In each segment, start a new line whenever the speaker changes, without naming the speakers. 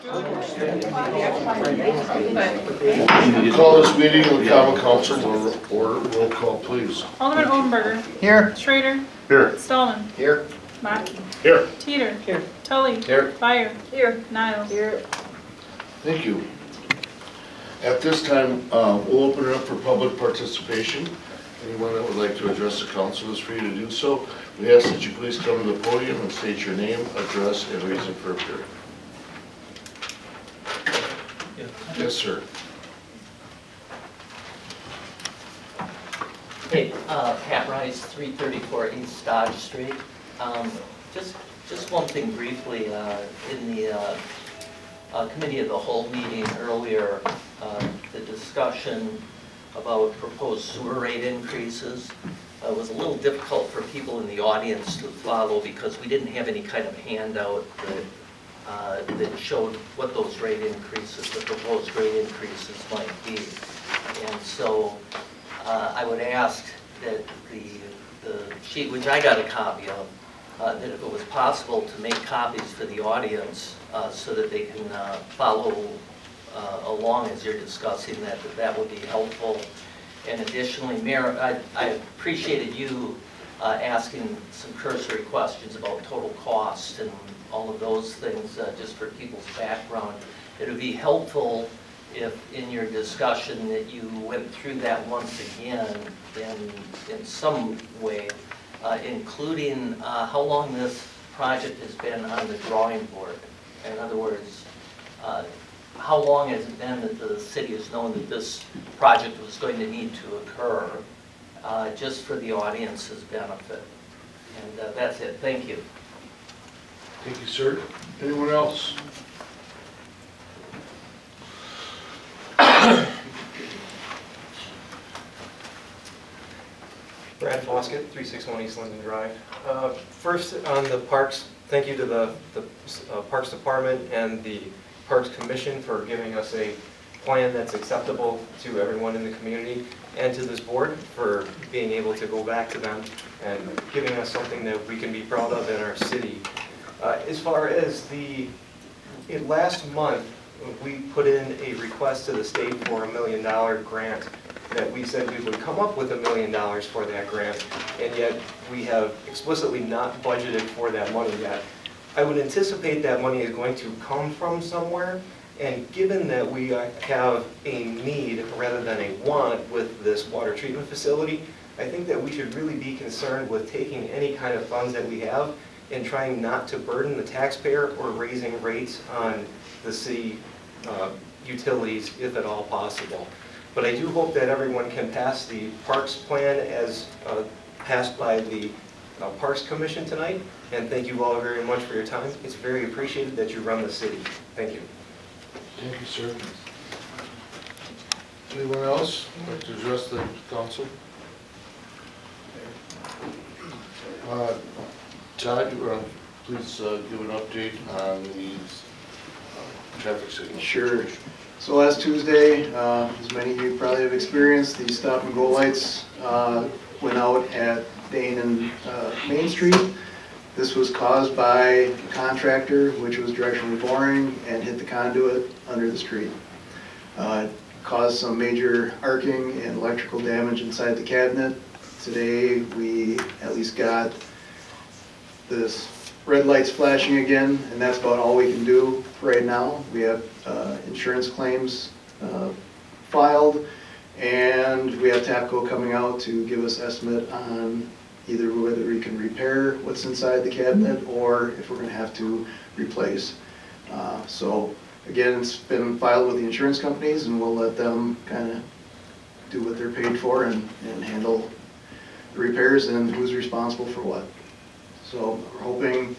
Call this meeting of the common council to order. Roll call, please.
Alderman Odenberger.
Here.
Schrader.
Here.
Stallman.
Here.
Mackey.
Here.
Teeter.
Here.
Tully.
Here.
Fire. Here. Niles. Here.
Thank you. At this time, we'll open it up for public participation. Anyone that would like to address the council is free to do so. We ask that you please come to the podium and state your name, address, and reason for appearing. Yes, sir.
Hey, Pat Rice, 334 East Dodge Street. Just one thing briefly, in the committee of the whole meeting earlier, the discussion about proposed sewer rate increases was a little difficult for people in the audience to follow because we didn't have any kind of handout that showed what those rate increases, the proposed rate increases might be. And so I would ask that the sheet, which I got a copy of, that if it was possible to make copies for the audience so that they can follow along as you're discussing that would be helpful. And additionally, Mayor, I appreciated you asking some cursory questions about total cost and all of those things, just for people's background. It would be helpful if in your discussion that you went through that once again in some way, including how long this project has been on the drawing board. In other words, how long has it been that the city has known that this project was going to need to occur, just for the audience's benefit? And that's it. Thank you.
Thank you, sir. Anyone else?
Brad Foskett, 361 East Linden Drive. First, on the parks, thank you to the Parks Department and the Parks Commission for giving us a plan that's acceptable to everyone in the community, and to this board for being able to go back to them and giving us something that we can be proud of in our city. As far as last month, we put in a request to the state for $1 million grant, that we said we would come up with $1 million for that grant, and yet we have explicitly not budgeted for that money yet. I would anticipate that money is going to come from somewhere, and given that we have a need rather than a want with this water treatment facility, I think that we should really be concerned with taking any kind of funds that we have and trying not to burden the taxpayer or raising rates on the city utilities if at all possible. But I do hope that everyone can pass the parks plan as passed by the Parks Commission tonight, and thank you all very much for your time. It's very appreciated that you run the city. Thank you.
Thank you, sir. Anyone else like to address the council? Todd, please give an update on the traffic signal.
Sure. So last Tuesday, as many of you probably have experienced, the stop and go lights went out at Dane and Main Street. This was caused by a contractor which was directionally boring and hit the conduit under the street. It caused some major arcing and electrical damage inside the cabinet. Today we at least got this red lights flashing again, and that's about all we can do right now. We have insurance claims filed, and we have TAPCO coming out to give us estimate on either whether we can repair what's inside the cabinet or if we're going to have to replace. So again, it's been filed with the insurance companies, and we'll let them kind of do what they're paid for and handle the repairs and who's responsible for what. So we're hoping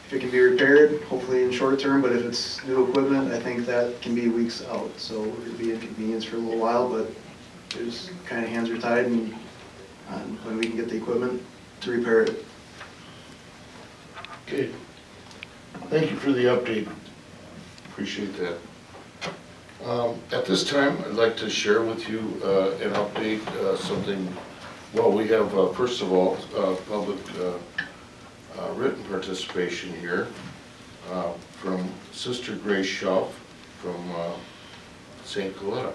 if it can be repaired, hopefully in short term, but if it's new equipment, I think that can be weeks out. So it could be inconvenience for a little while, but there's kind of hands are tied and on when we can get the equipment to repair it.
Okay. Thank you for the update. Appreciate that. At this time, I'd like to share with you an update, something. Well, we have, first of all, public written participation here from Sister Grace Schauf from St. Coletta.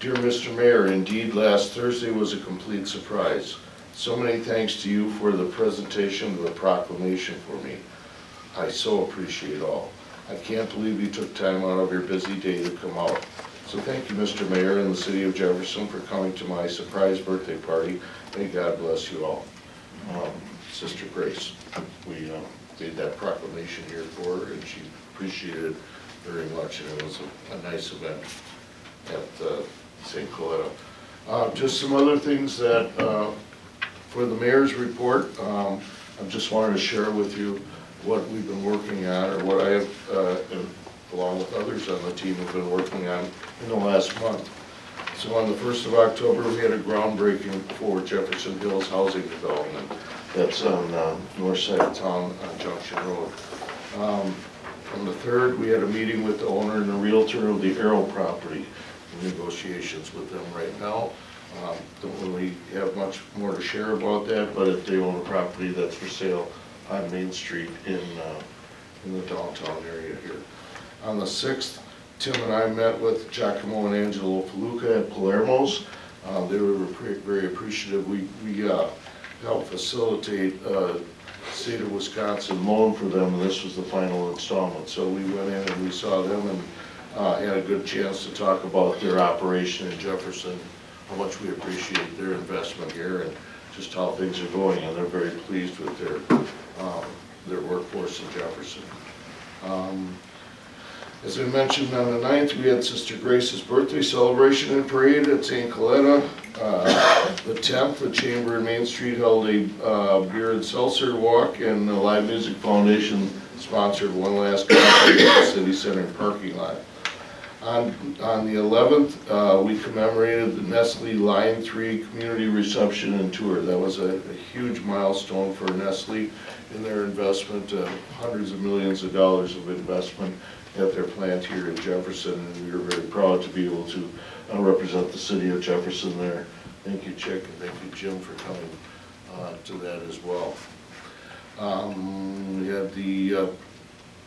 Dear Mr. Mayor, indeed last Thursday was a complete surprise. So many thanks to you for the presentation of the proclamation for me. I so appreciate all. I can't believe you took time out of your busy day to come out. So thank you, Mr. Mayor and the City of Jefferson, for coming to my surprise birthday party. May God bless you all. Sister Grace, we made that proclamation here for her, and she appreciated it very much, and it was a nice event at St. Coletta. Just some other things that, for the mayor's report, I just wanted to share with you what we've been working on, or what I have, along with others on the team, have been working on in the last month. So on the 1st of October, we had a groundbreaking for Jefferson Hills Housing Development. That's on north side of town on Junction Road. On the 3rd, we had a meeting with the owner and the realtor of the Arrow property, negotiations with them right now. Don't really have much more to share about that, but if they own a property that's for sale on Main Street in the downtown area here. On the 6th, Tim and I met with Giacomo and Angelo Faluca at Palermo's. They were very appreciative. We helped facilitate state of Wisconsin loan for them, and this was the final installment. So we went in and we saw them and had a good chance to talk about their operation in Jefferson, how much we appreciate their investment here and just how things are going, and they're very pleased with their workforce in Jefferson. As I mentioned, on the 9th, we had Sister Grace's birthday celebration and parade at St. Coletta. The 10th, the Chamber in Main Street held a beer and seltzer walk, and the Live Music Foundation sponsored one last concert at the City Center parking lot. On the 11th, we commemorated the Nestle Line 3 community reception and tour. That was a huge milestone for Nestle in their investment, hundreds of millions of dollars of investment at their plant here in Jefferson, and we were very proud to be able to represent the city of Jefferson there. Thank you, Chick, and thank you, Jim, for coming to that as well. We had the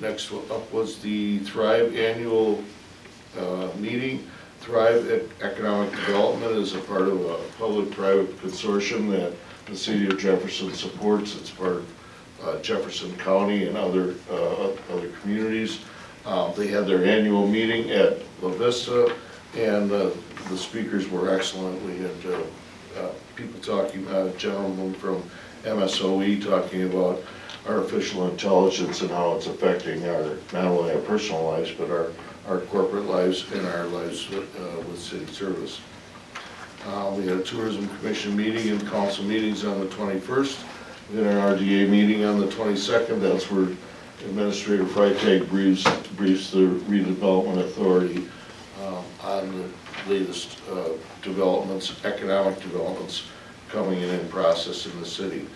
next one up was the Thrive annual meeting. Thrive Economic Development is a part of a public-private consortium that the city of Jefferson supports. It's part of Jefferson County and other communities. They had their annual meeting at La Vista, and the speakers were excellent. We had people talking, a gentleman from MSOE talking about artificial intelligence and how it's affecting not only our personal lives, but our corporate lives and our lives with city service. We had a tourism commission meeting and council meetings on the 21st. We had our RDA meeting on the 22nd. That's where Administrator Freitag briefs the redevelopment authority on the latest developments, economic developments coming in process in the city.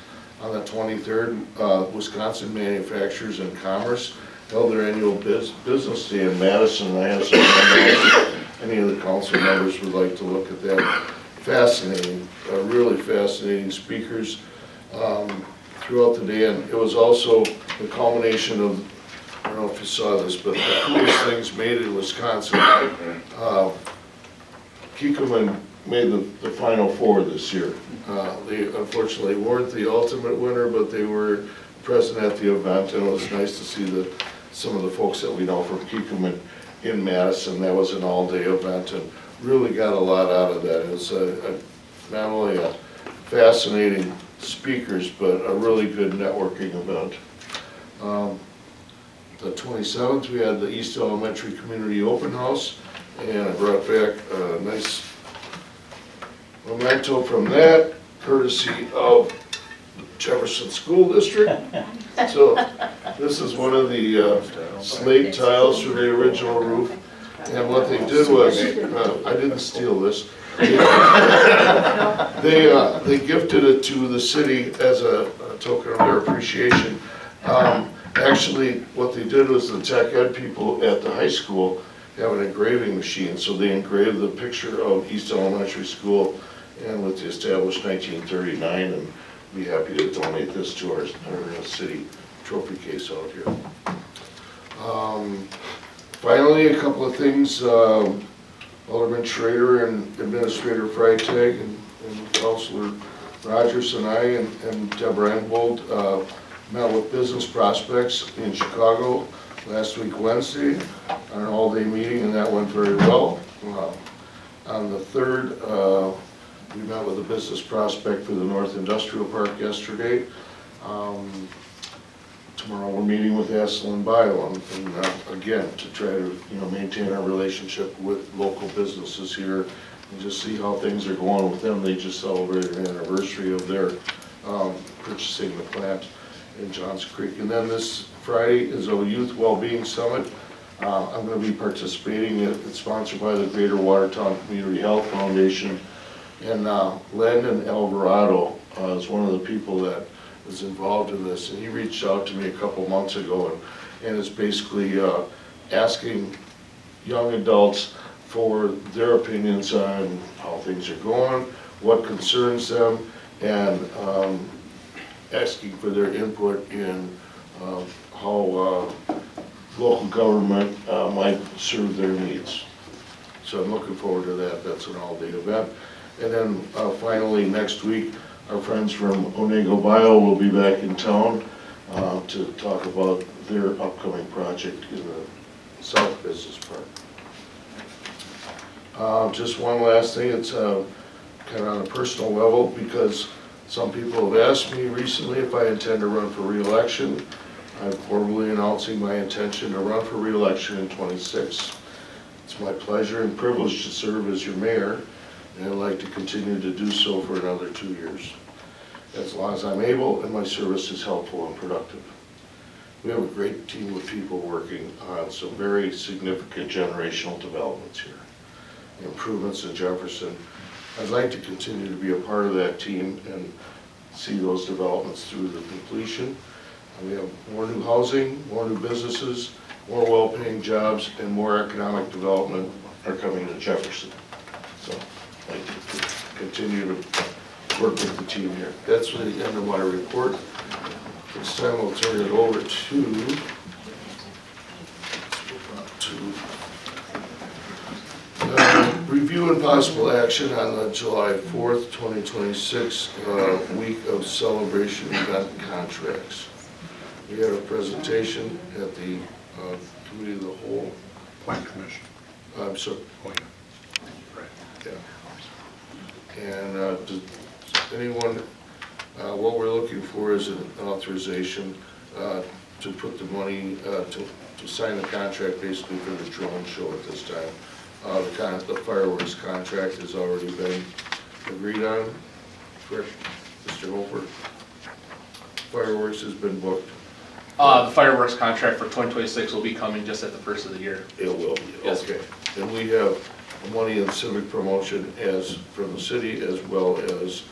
On the 23rd, Wisconsin Manufacturers and Commerce held their annual business day in Madison. I have some handouts. Any of the council members would like to look at that. Fascinating, really fascinating speakers throughout the day, and it was also the culmination of, I don't know if you saw this, but the coolest things made in Wisconsin. Kikkoman made the Final Four this year. They unfortunately weren't the ultimate winner, but they were present at the event, and it was nice to see some of the folks that we know from Kikkoman in Madison. That was an all-day event, and really got a lot out of that. It was not only a fascinating speakers, but a really good networking event. The 27th, we had the East Elementary Community Open House, and I brought back a nice memento from that, courtesy of Jefferson School District. So this is one of the slate tiles from the original roof, and what they did was, I didn't steal this, they gifted it to the city as a token of their appreciation. Actually, what they did was the tech ed people at the high school have an engraving machine, so they engraved the picture of East Elementary School and with the established 1939, and be happy to donate this to our city trophy case out here. Finally, a couple of things, Alderman Schrader and Administrator Freitag and Councilor Rogers and I and Deborah Enbold met with business prospects in Chicago last week Wednesday on an all-day meeting, and that went very well. On the 3rd, we met with a business prospect for the North Industrial Park yesterday. Tomorrow we're meeting with Aslan Bio and again, to try to, maintain our relationship with local businesses here and just see how things are going with them. They just celebrated an anniversary of their purchasing the plant in Johns Creek. And then this Friday is a Youth Wellbeing Summit. I'm going to be participating. It's sponsored by the Greater Watertown Community Health Foundation. And Landon Alvarado is one of the people that is involved in this, and he reached out to me a couple months ago and is basically asking young adults for their opinions on how things are going, what concerns them, and asking for their input in how local government might serve their needs. So I'm looking forward to that. That's an all-day event. And then finally, next week, our friends from Onego Bio will be back in town to talk about their upcoming project in the South Business Park. Just one last thing, it's kind of on a personal level, because some people have asked me recently if I intend to run for re-election. I'm formally announcing my intention to run for re-election in '26. It's my pleasure and privilege to serve as your mayor, and I'd like to continue to do so for another 2 years, as long as I'm able and my service is helpful and productive. We have a great team of people working on some very significant generational developments here, improvements in Jefferson. I'd like to continue to be a part of that team and see those developments through the completion. We have more new housing, more new businesses, more well-paying jobs, and more economic development are coming to Jefferson. So I'd like to continue to work with the team here. That's the end of my report. This time I'll turn it over to review and possible action on the July 4th, 2026 week of celebration event contracts. We had a presentation at the Committee of the Whole.
Plan Commission.
I'm sorry.
Oh, yeah. Right.
Yeah. And does anyone, what we're looking for is an authorization to put the money, to sign the contract basically for the drone show at this time. The fireworks contract has already been agreed on, correct, Mr. Hofer? Fireworks has been booked.
The fireworks contract for 2026 will be coming just at the first of the year.
It will be,
Yes.
okay. And we have money in civic promotion as from the city, as well as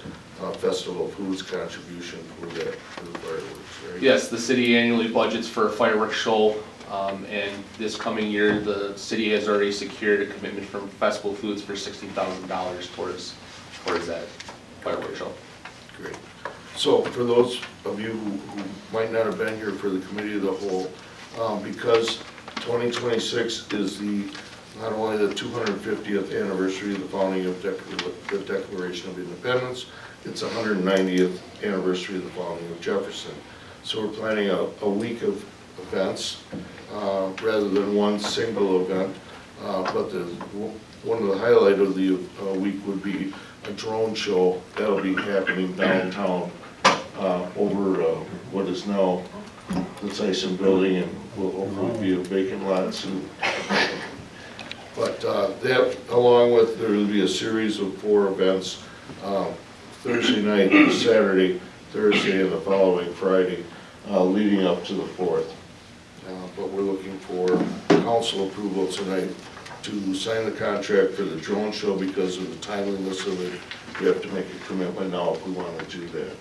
Festival Foods contribution for the fireworks, right?
Yes, the city annually budgets for a fireworks show, and this coming year, the city has already secured a commitment from Festival Foods for $16,000 towards that fireworks show.
Great. So for those of you who might not have been here for the Committee of the Whole, because 2026 is not only the 250th anniversary of the founding of the Declaration of Independence, it's 190th anniversary of the founding of Jefferson. So we're planning a week of events rather than one single event. But one of the highlights of the week would be a drone show that'll be happening downtown over what is now the Tyson Building, and will hopefully be a vacant lot soon. But that, along with, there will be a series of 4 events, Thursday night, Saturday, Thursday, and the following Friday, leading up to the 4th. But we're looking for council approval tonight to sign the contract for the drone show. Because of the timeliness of it, we have to make a commitment now if we want to do that.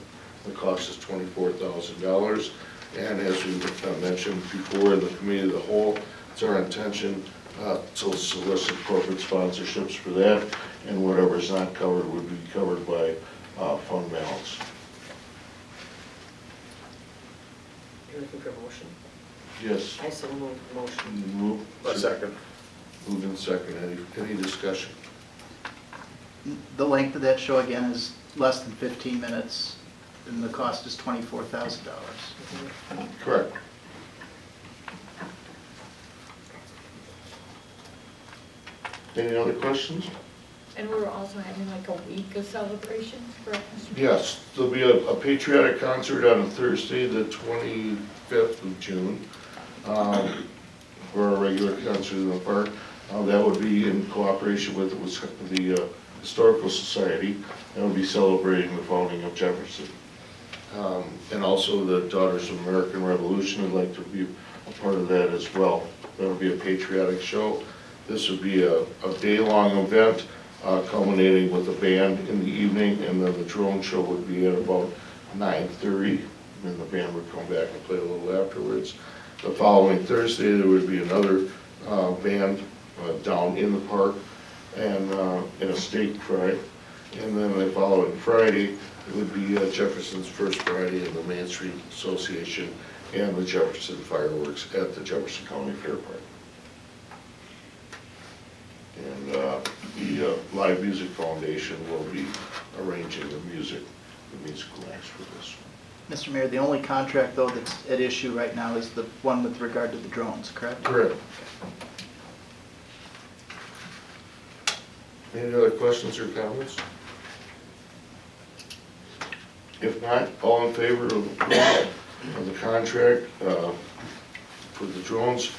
The cost is $24,000, and as we mentioned before in the Committee of the Whole, it's our intention to solicit corporate sponsorships for that, and whatever is not covered would be covered by fund balance.
You looking for a motion?
Yes.
I so move the motion.
Move.
A second.
Moved in second. Any discussion?
The length of that show again is less than 15 minutes, and the cost is $24,000.
Correct. Any other questions?
And we're also having like a week of celebrations for Mr.
Yes, there'll be a patriotic concert on Thursday, the 25th of June, for a regular concert in the park. That would be in cooperation with the Historical Society. That would be celebrating the founding of Jefferson. And also the Daughters of American Revolution would like to be a part of that as well. That would be a patriotic show. This would be a day-long event, culminating with a band in the evening, and then the drone show would be at about 9:30, and the band would come back and play a little afterwards. The following Thursday, there would be another band down in the park and in a state pride. And then the following Friday, it would be Jefferson's First Friday in the Main Street Association and the Jefferson fireworks at the Jefferson County Fair Park. And the Live Music Foundation will be arranging the musical acts for this.
Mr. Mayor, the only contract, though, that's at issue right now is the one with regard to the drones, correct?
Correct. Any other questions or comments? If not, all in favor of approval of the contract for the drones,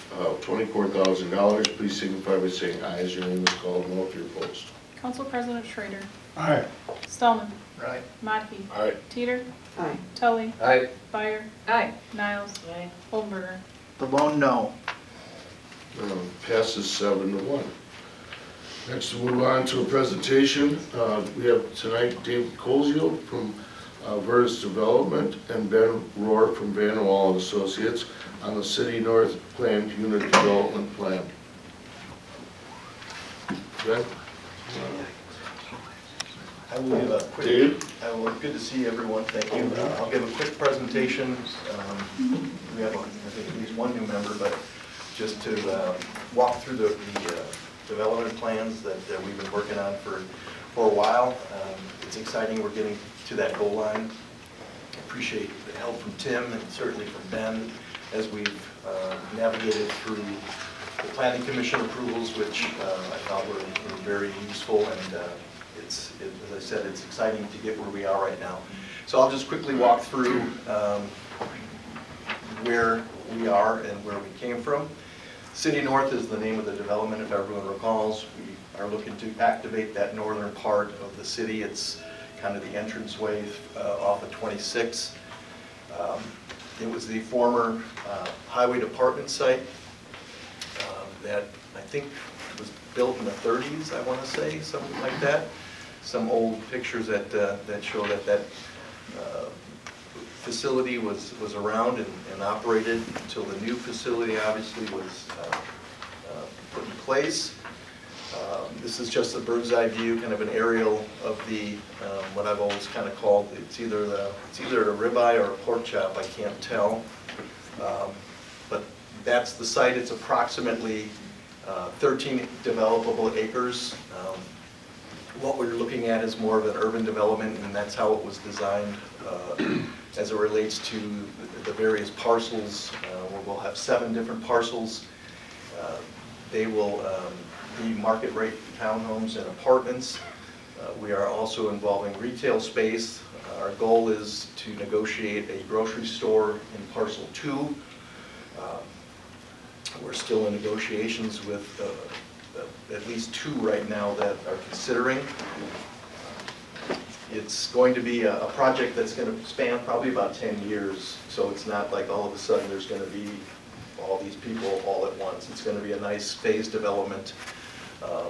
$24,000, please signify by saying aye as your name is called, no if you're opposed.
Council President Schrader.
Aye.
Spellman.
Right.
Matkey.
Aye.
Teeter.
Aye.
Tully.
Aye.
Fire.
Aye.
Niles.
Aye.
Holmberger.
The lone no.
Passes 7-1. Next, we'll move on to a presentation. We have tonight David Coleshield from Vertus Development and Ben Rohr from Van Wall and Associates on the City North Planned Unit Development Plan. Ben?
I will give a quick,
Dave?
good to see everyone, thank you. I'll give a quick presentation. We have, I think, at least one new member, but just to walk through the development plans that we've been working on for a while. It's exciting, we're getting to that goal line. Appreciate the help from Tim and certainly from Ben as we've navigated through the planning commission approvals, which I thought were very useful, and as I said, it's exciting to get where we are right now. So I'll just quickly walk through where we are and where we came from. City North is the name of the development, if everyone recalls. We are looking to activate that northern part of the city. It's kind of the entranceway off of 26. It was the former highway department site that I think was built in the 30s, I want to say, something like that. Some old pictures that show that facility was around and operated until the new facility obviously was put in place. This is just a bird's eye view, kind of an aerial of the what I've always kind of called it's either a ribeye or a pork chop. I can't tell, but that's the site. It's approximately 13 developable acres. What we're looking at is more of an urban development, and that's how it was designed as it relates to the various parcels. We'll have 7 different parcels. They will be market rate townhomes and apartments. We are also involving retail space. Our goal is to negotiate a grocery store in parcel 2. We're still in negotiations with at least 2 right now that are considering. It's going to be a project that's going to span probably about 10 years, so it's not like all of a sudden there's going to be all these people all at once. It's going to be a nice phased development,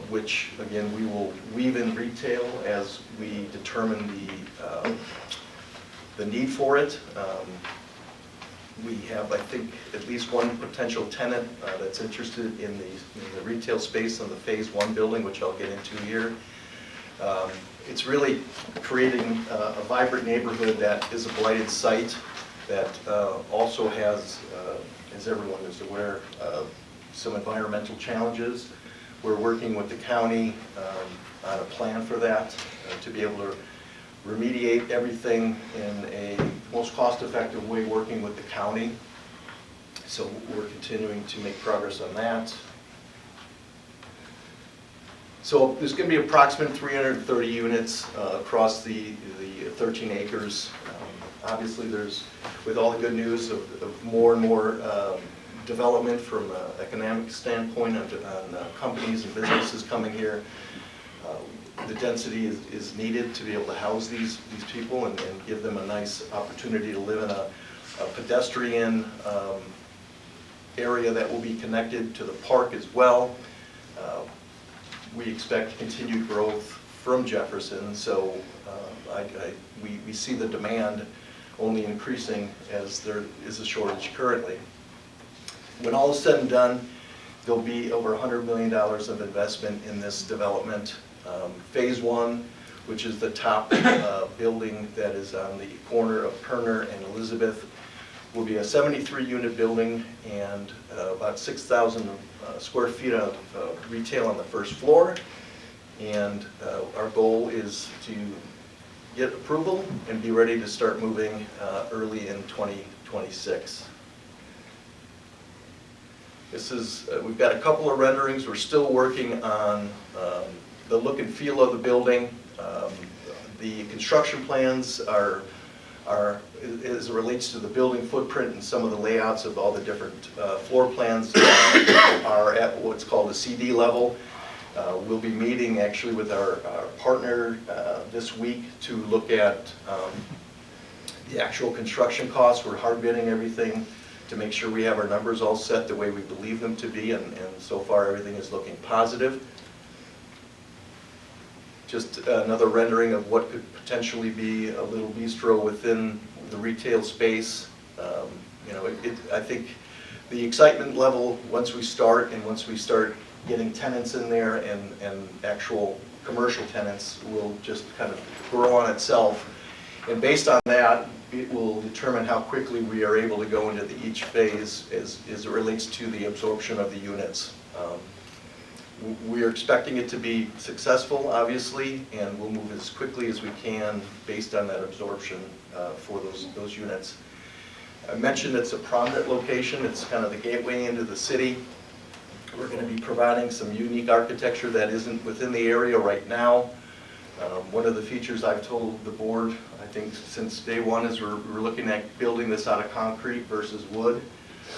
which again we will weave in retail as we determine the need for it. We have, I think, at least one potential tenant that's interested in the retail space in the Phase 1 building, which I'll get into here. It's really creating a vibrant neighborhood that is a blighted site. that also has, as everyone is aware, some environmental challenges. We're working with the county on a plan for that, to be able to remediate everything in a most cost-effective way, working with the county. So we're continuing to make progress on that. So there's going to be approximately 330 units across the 13 acres. Obviously, there's, with all the good news of more and more development from an economic standpoint on companies and businesses coming here, the density is needed to be able to house these people and give them a nice opportunity to live in a pedestrian area that will be connected to the park as well. We expect continued growth from Jefferson, so we see the demand only increasing as there is a shortage currently. When all is said and done, there'll be over $100 million of investment in this development. Phase 1, which is the top building that is on the corner of Kerner and Elizabeth, will be a 73-unit building and about 6,000 square feet of retail on the first floor. And our goal is to get approval and be ready to start moving early in 2026. This is, we've got a couple of renderings. We're still working on the look and feel of the building. The construction plans are, as it relates to the building footprint and some of the layouts of all the different floor plans are at what's called a CD level. We'll be meeting actually with our partner this week to look at the actual construction costs. We're hard bidding everything to make sure we have our numbers all set the way we believe them to be, and so far everything is looking positive. Just another rendering of what could potentially be a little bistro within the retail space. You know, I think the excitement level once we start getting tenants in there and actual commercial tenants will just kind of grow on itself. And based on that, it will determine how quickly we are able to go into each phase as it relates to the absorption of the units. We are expecting it to be successful, obviously, and we'll move as quickly as we can based on that absorption for those units. I mentioned it's a prominent location. It's kind of the gateway into the city. We're going to be providing some unique architecture that isn't within the area right now. One of the features I've told the board, I think since day one, is we're looking at building this out of concrete versus wood.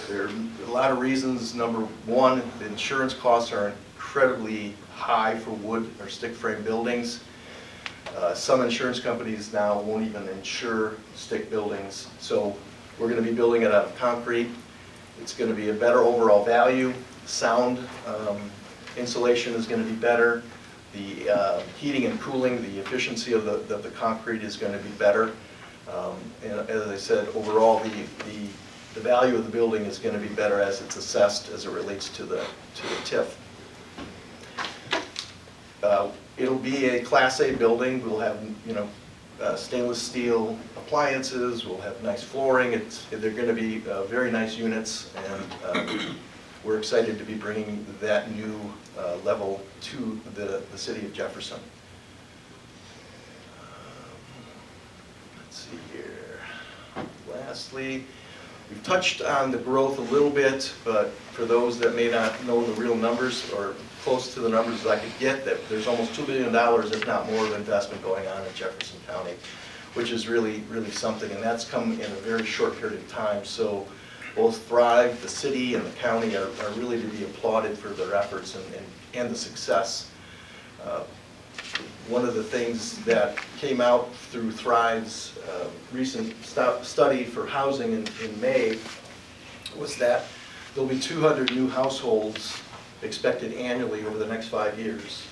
There are a lot of reasons. Number one, the insurance costs are incredibly high for wood or stick frame buildings. Some insurance companies now won't even insure stick buildings. So we're going to be building it out of concrete. It's going to be a better overall value. Sound insulation is going to be better. The heating and cooling, the efficiency of the concrete is going to be better. And as I said, overall the value of the building is going to be better as it's assessed as it relates to the TIF. It'll be a Class A building. We'll have, you know, stainless steel appliances. We'll have nice flooring. They're going to be very nice units, and we're excited to be bringing that new level to the city of Jefferson. Let's see here. Lastly, we've touched on the growth a little bit, but for those that may not know the real numbers or close to the numbers that I could get, that there's almost $2 billion, if not more, of investment going on in Jefferson County, which is really, really something, and that's come in a very short period of time. So both Thrive, the city, and the county are really to be applauded for their efforts and the success. One of the things that came out through Thrive's recent study for housing in May was that there'll be 200 new households expected annually over the next 5 years.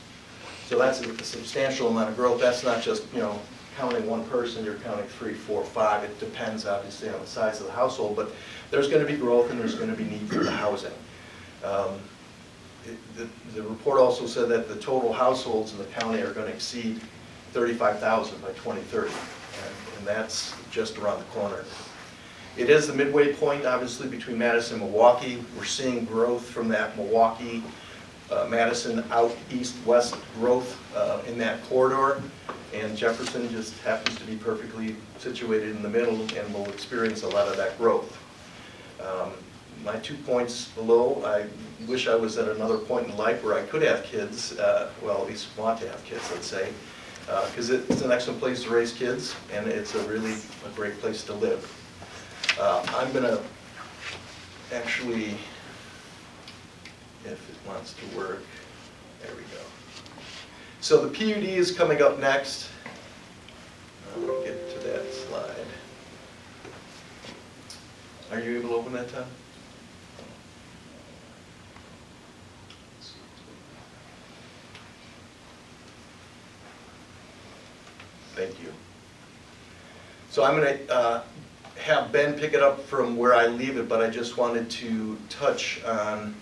So that's a substantial amount of growth. That's not just, you know, counting one person, you're counting 3, 4, 5. It depends obviously on the size of the household, but there's going to be growth and there's going to be need for the housing. The report also said that the total households in the county are going to exceed 35,000 by 2030, and that's just around the corner. It is the midway point, obviously, between Madison and Milwaukee. We're seeing growth from that Milwaukee, Madison out east-west growth in that corridor. And Jefferson just happens to be perfectly situated in the middle and will experience a lot of that growth. My 2 points below, I wish I was at another point in life where I could have kids, well, at least want to have kids, let's say, because it's an excellent place to raise kids, and it's a great place to live. I'm going to actually, if it wants to work, there we go. So the PUD is coming up next. I'm going to get to that slide. Are you able to open that, Todd? Thank you. So I'm going to have Ben pick it up from where I leave it, but I just wanted to touch on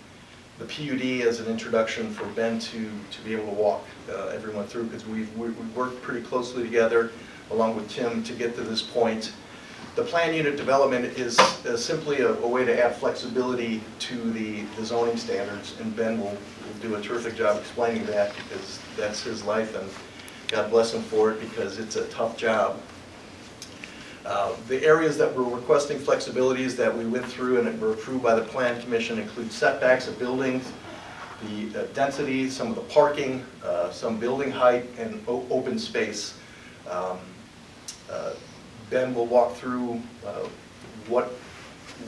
the PUD as an introduction for Ben to be able to walk everyone through, because we've worked pretty closely together along with Tim to get to this point. The plan unit development is simply a way to add flexibility to the zoning standards, and Ben will do a terrific job explaining that, because that's his life, and God bless him for it, because it's a tough job. The areas that we're requesting flexibilities that we went through and were approved by the Plan Commission include setbacks of buildings, the density, some of the parking, some building height, and open space. Ben will walk through what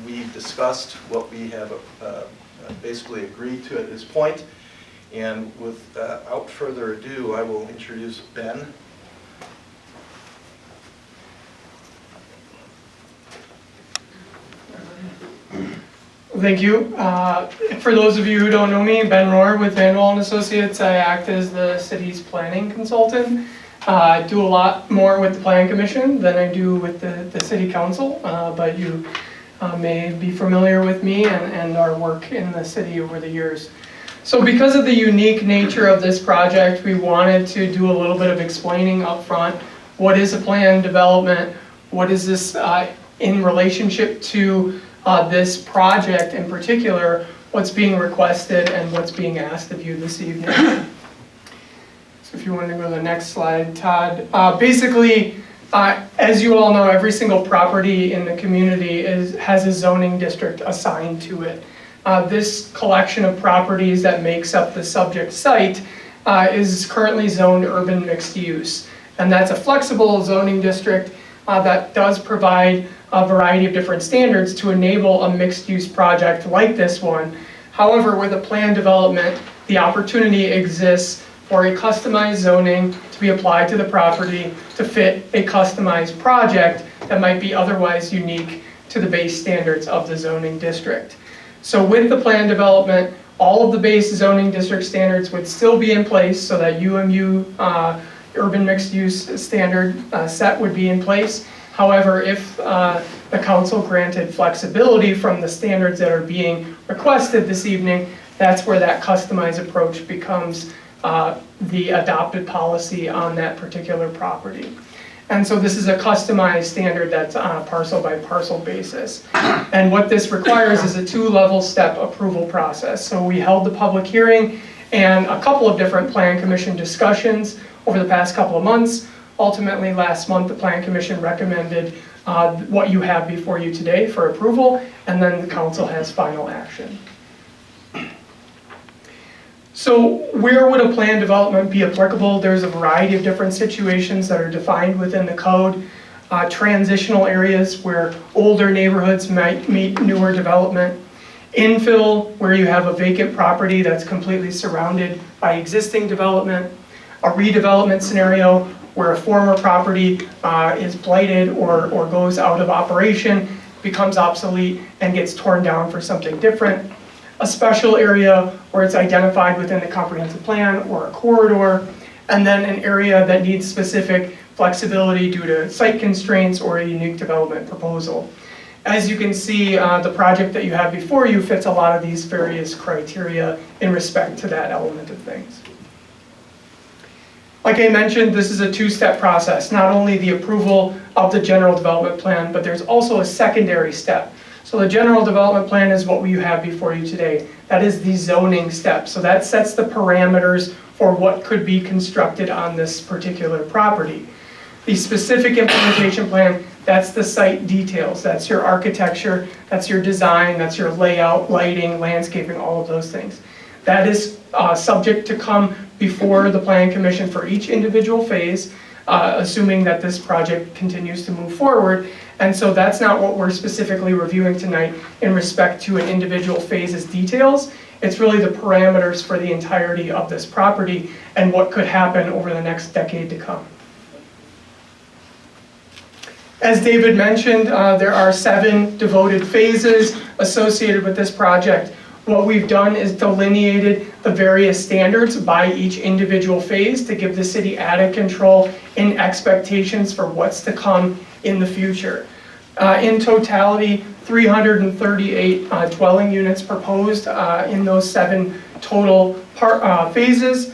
we've discussed, what we have basically agreed to at this point. And without further ado, I will introduce Ben.
Thank you. For those of you who don't know me, Ben Rohr with Van Wall & Associates. I act as the city's planning consultant. I do a lot more with the Plan Commission than I do with the City Council, but you may be familiar with me and our work in the city over the years. So because of the unique nature of this project, we wanted to do a little bit of explaining up front. What is a plan development? What is this in relationship to this project in particular, what's being requested and what's being asked of you this evening. So if you want to go to the next slide, Todd. Basically, as you all know, every single property in the community has a zoning district assigned to it. This collection of properties that makes up the subject site is currently zoned urban mixed use. And that's a flexible zoning district that does provide a variety of different standards to enable a mixed-use project like this one. However, with a plan development, the opportunity exists for a customized zoning to be applied to the property to fit a customized project that might be otherwise unique to the base standards of the zoning district. So with the plan development, all of the base zoning district standards would still be in place, so that UMU urban mixed-use standard set would be in place. However, if the council granted flexibility from the standards that are being requested this evening, that's where that customized approach becomes the adopted policy on that particular property. And so this is a customized standard that's on a parcel by parcel basis. And what this requires is a 2-level step approval process. So we held the public hearing and a couple of different Plan Commission discussions over the past couple of months. Ultimately, last month, the Plan Commission recommended what you have before you today for approval, and then the council has final action. So where would a plan development be applicable? There's a variety of different situations that are defined within the code. Transitional areas where older neighborhoods might meet newer development. Infill, where you have a vacant property that's completely surrounded by existing development. A redevelopment scenario where a former property is blighted or goes out of operation, becomes obsolete, and gets torn down for something different. A special area where it's identified within the comprehensive plan or a corridor, and then an area that needs specific flexibility due to site constraints or a unique development proposal. As you can see, the project that you have before you fits a lot of these various criteria in respect to that element of things. Like I mentioned, this is a two-step process, not only the approval of the general development plan, but there's also a secondary step. So the general development plan is what you have before you today. That is the zoning step. So that sets the parameters for what could be constructed on this particular property. The specific implementation plan, that's the site details. That's your architecture, that's your design, that's your layout, lighting, landscaping, all of those things. That is subject to come before the Planning Commission for each individual phase, assuming that this project continues to move forward. And so that's not what we're specifically reviewing tonight in respect to an individual phase's details. It's really the parameters for the entirety of this property and what could happen over the next decade to come. As David mentioned, there are 7 devoted phases associated with this project. What we've done is delineated the various standards by each individual phase to give the city added control and expectations for what's to come in the future. In totality, 338 dwelling units proposed in those 7 total phases,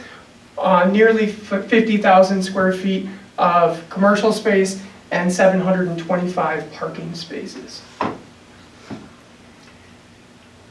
nearly 50,000 square feet of commercial space and 725 parking spaces.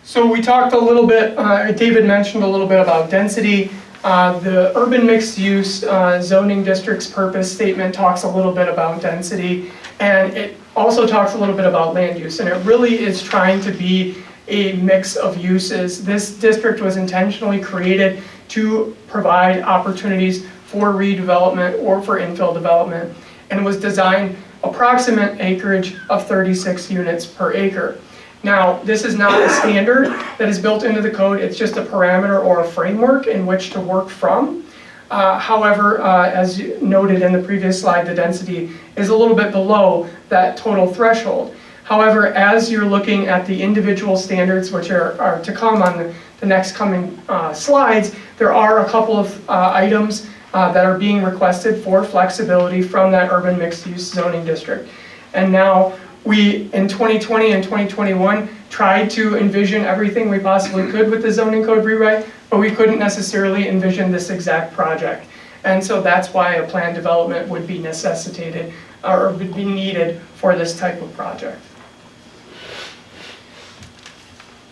So we talked a little bit, David mentioned a little bit about density. The urban mixed use zoning district's purpose statement talks a little bit about density, and it also talks a little bit about land use, and it really is trying to be a mix of uses. This district was intentionally created to provide opportunities for redevelopment or for infill development, and was designed approximate acreage of 36 units per acre. Now, this is not a standard that is built into the code, it's just a parameter or a framework in which to work from. However, as noted in the previous slide, the density is a little bit below that total threshold. However, as you're looking at the individual standards, which are to come on the next coming slides, there are a couple of items that are being requested for flexibility from that urban mixed use zoning district. And now, we, in 2020 and 2021, tried to envision everything we possibly could with the zoning code rewrite, but we couldn't necessarily envision this exact project. And so that's why a plan development would be necessitated or would be needed for this type of project.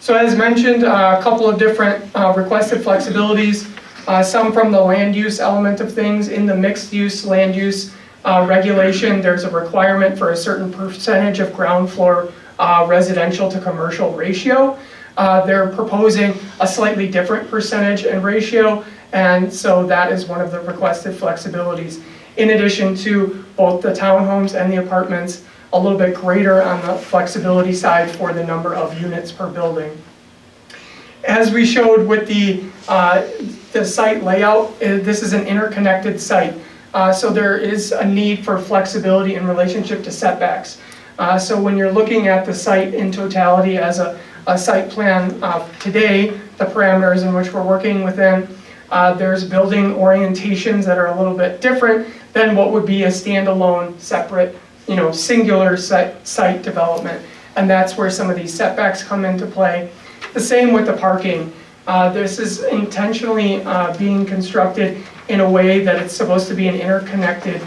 So as mentioned, a couple of different requested flexibilities, some from the land use element of things. In the mixed use land use regulation, there's a requirement for a certain percentage of ground floor residential to commercial ratio. They're proposing a slightly different percentage and ratio, and so that is one of the requested flexibilities. In addition to both the townhomes and the apartments, a little bit greater on the flexibility side for the number of units per building. As we showed with the site layout, this is an interconnected site. So there is a need for flexibility in relationship to setbacks. So when you're looking at the site in totality as a site plan today, the parameters in which we're working within, there's building orientations that are a little bit different than what would be a standalone, separate, singular site development. And that's where some of these setbacks come into play. The same with the parking. This is intentionally being constructed in a way that it's supposed to be an interconnected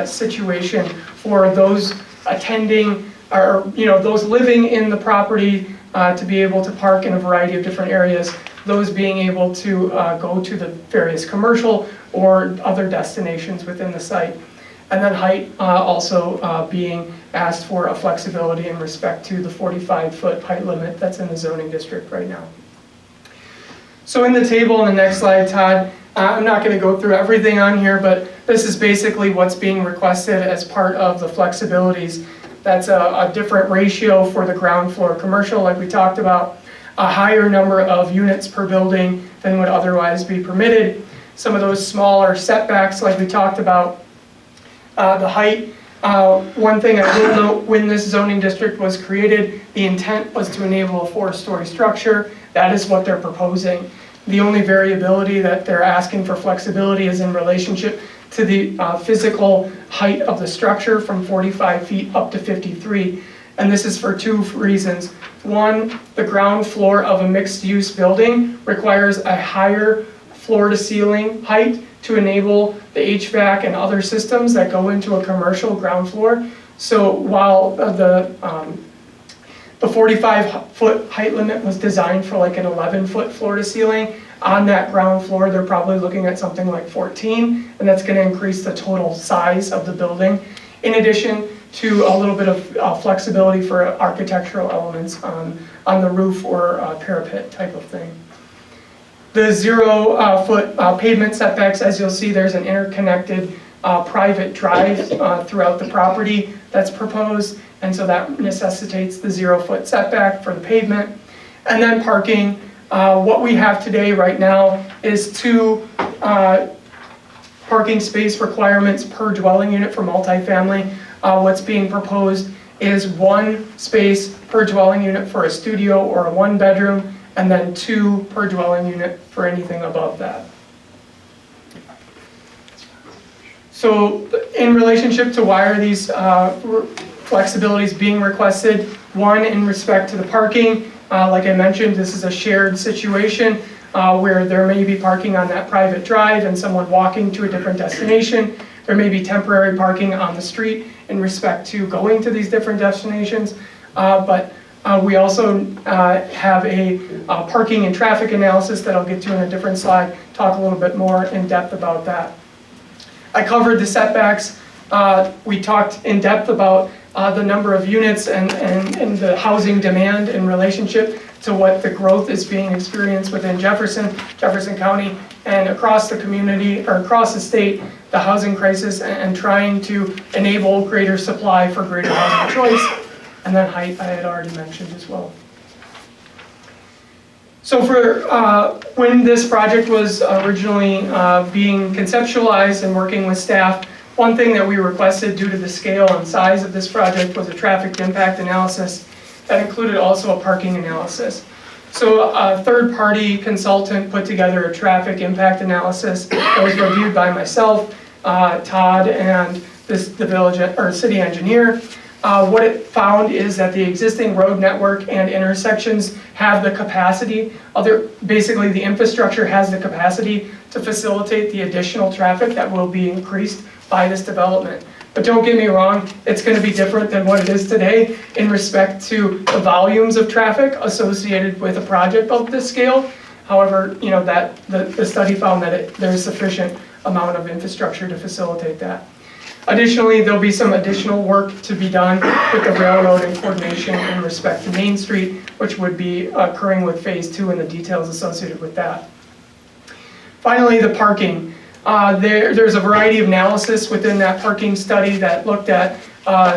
situation for those attending or those living in the property to be able to park in a variety of different areas, those being able to go to the various commercial or other destinations within the site. And then height also being asked for a flexibility in respect to the 45-foot height limit that's in the zoning district right now. So in the table on the next slide, Todd, I'm not going to go through everything on here, but this is basically what's being requested as part of the flexibilities. That's a different ratio for the ground floor commercial, like we talked about, a higher number of units per building than would otherwise be permitted. Some of those smaller setbacks, like we talked about, the height. One thing I will note, when this zoning district was created, the intent was to enable a 4-story structure. That is what they're proposing. The only variability that they're asking for flexibility is in relationship to the physical height of the structure from 45 feet up to 53. And this is for 2 reasons. One, the ground floor of a mixed-use building requires a higher floor-to-ceiling height to enable the HVAC and other systems that go into a commercial ground floor. So while the 45-foot height limit was designed for like an 11-foot floor-to-ceiling, on that ground floor, they're probably looking at something like 14, and that's going to increase the total size of the building, in addition to a little bit of flexibility for architectural elements on the roof or parapet type of thing. The 0-foot pavement setbacks, as you'll see, there's an interconnected private drive throughout the property that's proposed, and so that necessitates the 0-foot setback for the pavement. And then parking. What we have today right now is 2 parking space requirements per dwelling unit for multifamily. What's being proposed is 1 space per dwelling unit for a studio or a 1-bedroom, and then 2 per dwelling unit for anything above that. So in relationship to why are these flexibilities being requested, 1, in respect to the parking. Like I mentioned, this is a shared situation where there may be parking on that private drive and someone walking to a different destination. There may be temporary parking on the street in respect to going to these different destinations. But we also have a parking and traffic analysis that I'll get to in a different slide, talk a little bit more in depth about that. I covered the setbacks. We talked in depth about the number of units and the housing demand in relationship to what the growth is being experienced within Jefferson County, and across the community, or across the state, the housing crisis, and trying to enable greater supply for greater housing choice. And then height, I had already mentioned as well. So for when this project was originally being conceptualized and working with staff, one thing that we requested due to the scale and size of this project was a traffic impact analysis that included also a parking analysis. So a third-party consultant put together a traffic impact analysis that was reviewed by myself, Todd, and the village or city engineer. What it found is that the existing road network and intersections have the capacity, basically the infrastructure has the capacity to facilitate the additional traffic that will be increased by this development. But don't get me wrong, it's going to be different than what it is today in respect to the volumes of traffic associated with a project of this scale. However, you know, that the study found that there's sufficient amount of infrastructure to facilitate that. Additionally, there'll be some additional work to be done with the railroad in coordination in respect to Main Street, which would be occurring with phase 2 and the details associated with that. Finally, the parking. There's a variety of analysis within that parking study that looked at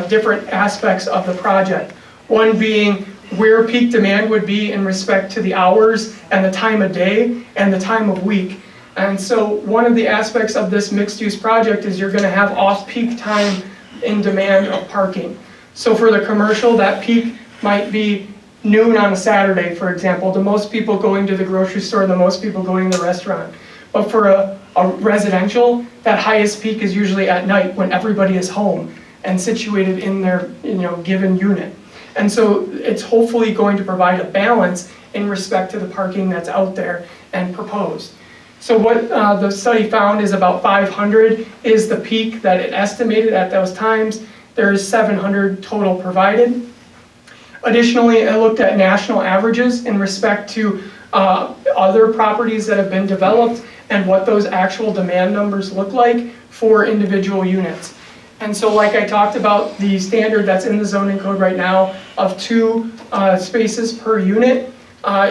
different aspects of the project. One being where peak demand would be in respect to the hours and the time of day and the time of week. And so one of the aspects of this mixed-use project is you're going to have off-peak time in demand of parking. So for the commercial, that peak might be noon on a Saturday, for example, the most people going to the grocery store, the most people going to the restaurant. But for a residential, that highest peak is usually at night when everybody is home and situated in their given unit. And so it's hopefully going to provide a balance in respect to the parking that's out there and proposed. So what the study found is about 500 is the peak that it estimated at those times. There's 700 total provided. Additionally, I looked at national averages in respect to other properties that have been developed and what those actual demand numbers look like for individual units. And so like I talked about, the standard that's in the zoning code right now of 2 spaces per unit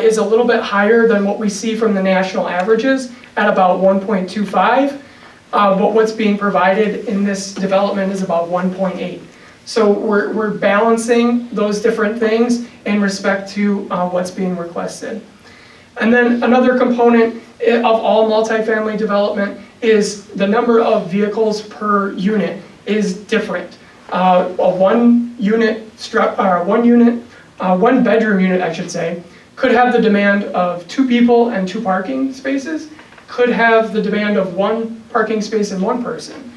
is a little bit higher than what we see from the national averages at about 1.25. But what's being provided in this development is about 1.8. So we're balancing those different things in respect to what's being requested. And then another component of all multifamily development is the number of vehicles per unit is different. A one bedroom unit, I should say, could have the demand of 2 people and 2 parking spaces, could have the demand of 1 parking space and 1 person.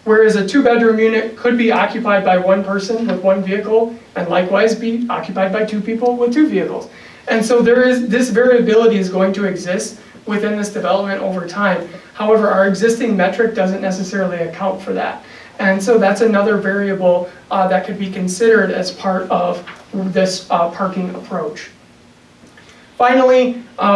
Whereas a 2-bedroom unit could be occupied by 1 person with 1 vehicle and likewise be occupied by 2 people with 2 vehicles. And so this variability is going to exist within this development over time. However, our existing metric doesn't necessarily account for that. And so that's another variable that could be considered as part of this parking approach. Finally,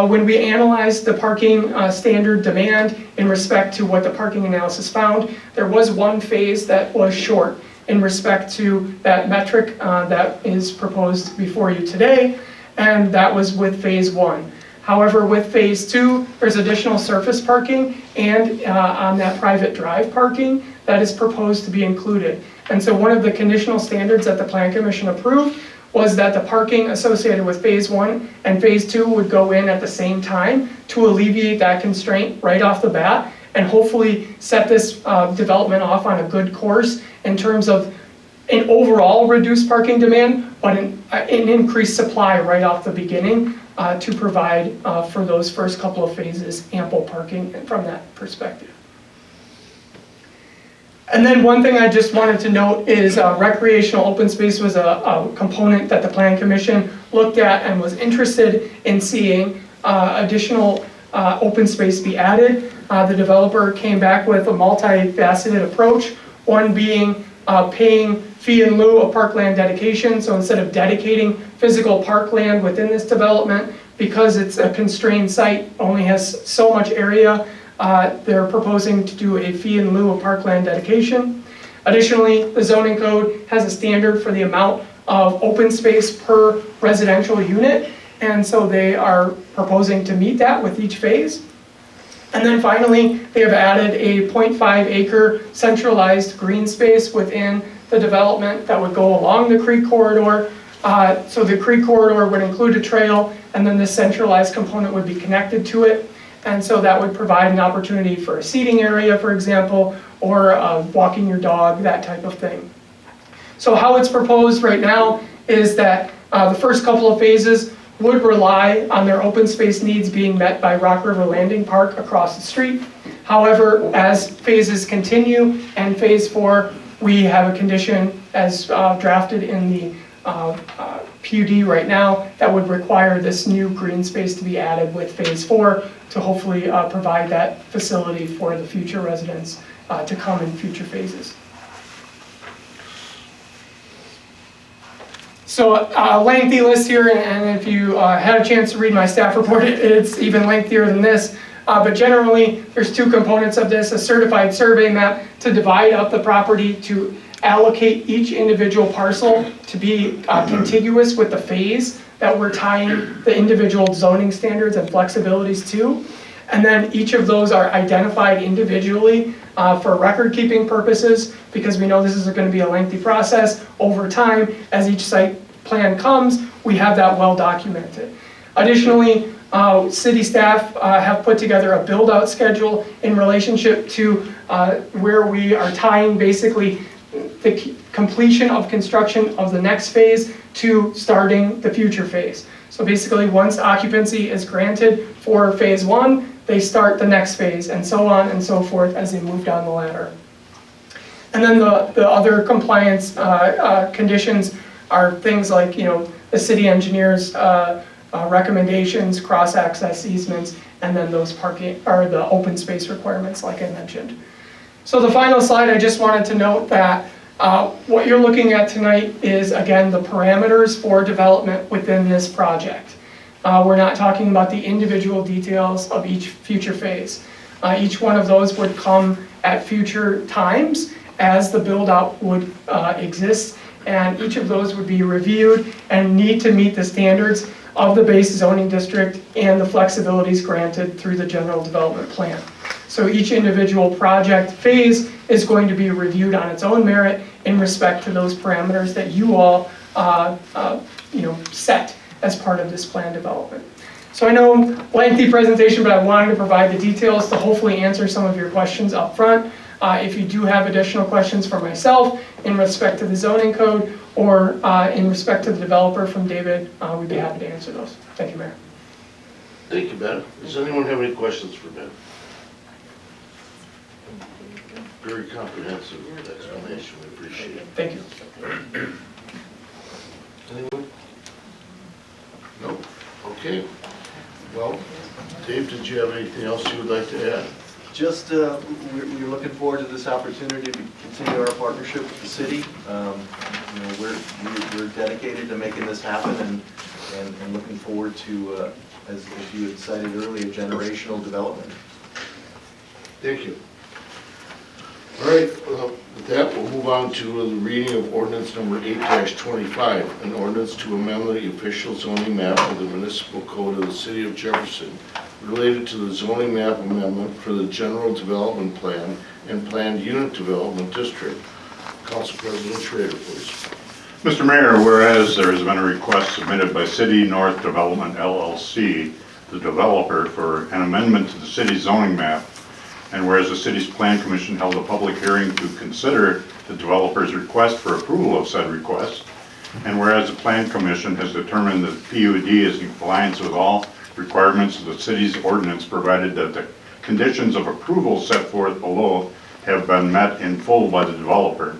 when we analyzed the parking standard demand in respect to what the parking analysis found, there was one phase that was short in respect to that metric that is proposed before you today, and that was with phase 1. However, with phase 2, there's additional surface parking and on that private drive parking that is proposed to be included. And so one of the conditional standards that the Plan Commission approved was that the parking associated with phase 1 and phase 2 would go in at the same time to alleviate that constraint right off the bat and hopefully set this development off on a good course in terms of an overall reduced parking demand, but an increased supply right off the beginning to provide for those first couple of phases ample parking from that perspective. And then one thing I just wanted to note is recreational open space was a component that the Plan Commission looked at and was interested in seeing additional open space be added. The developer came back with a multifaceted approach, one being paying fee in lieu of parkland dedication. So instead of dedicating physical parkland within this development, because it's a constrained site, only has so much area, they're proposing to do a fee in lieu of parkland dedication. Additionally, the zoning code has a standard for the amount of open space per residential unit, and so they are proposing to meet that with each phase. And then finally, they have added a 0.5 acre centralized green space within the development that would go along the creek corridor. So the creek corridor would include a trail, and then the centralized component would be connected to it. And so that would provide an opportunity for a seating area, for example, or walking your dog, that type of thing. So how it's proposed right now is that the first couple of phases would rely on their open space needs being met by Rock River Landing Park across the street. However, as phases continue and phase 4, we have a condition as drafted in the PUD right now that would require this new green space to be added with phase 4 to hopefully provide that facility for the future residents to come in future phases. So a lengthy list here, and if you had a chance to read my staff report, it's even lengthier than this. But generally, there's two components of this: a certified survey map to divide up the property, to allocate each individual parcel to be contiguous with the phase that we're tying the individual zoning standards and flexibilities to. And then each of those are identified individually for record-keeping purposes, because we know this is going to be a lengthy process over time. As each site plan comes, we have that well documented. Additionally, city staff have put together a build-out schedule in relationship to where we are tying basically the completion of construction of the next phase to starting the future phase. So basically, once occupancy is granted for phase 1, they start the next phase, and so on and so forth as they move down the ladder. And then the other compliance conditions are things like, the city engineer's recommendations, cross-access easements, and then those parking or the open space requirements, like I mentioned. So the final slide, I just wanted to note that what you're looking at tonight is, again, the parameters for development within this project. We're not talking about the individual details of each future phase. Each one of those would come at future times as the build-out would exist, and each of those would be reviewed and need to meet the standards of the base zoning district and the flexibilities granted through the general development plan. So each individual project phase is going to be reviewed on its own merit in respect to those parameters that you all set as part of this plan development. So I know, lengthy presentation, but I wanted to provide the details to hopefully answer some of your questions up front. If you do have additional questions for myself in respect to the zoning code or in respect to the developer from David, we'd be happy to answer those. Thank you, Mayor.
Thank you, Ben. Does anyone have any questions for Ben? Very comprehensive explanation, we appreciate it.
Thank you.
Anyone? No? Okay. Well, Dave, did you have anything else you would like to add?
Just, we're looking forward to this opportunity to continue our partnership with the city. You know, we're dedicated to making this happen and looking forward to, as you had cited earlier, generational development.
Thank you. All right, with that, we'll move on to the reading of ordinance number 8-25, an ordinance to amend the official zoning map of the municipal code of the city of Jefferson related to the zoning map amendment for the general development plan and planned unit development district. Council President Schrader, please.
Mr. Mayor, whereas there has been a request submitted by City North Development LLC, the developer, for an amendment to the city's zoning map, and whereas the city's plan commission held a public hearing to consider the developer's request for approval of said request, and whereas the plan commission has determined that PUD is in compliance with all requirements of the city's ordinance, provided that the conditions of approval set forth below have been met in full by the developer,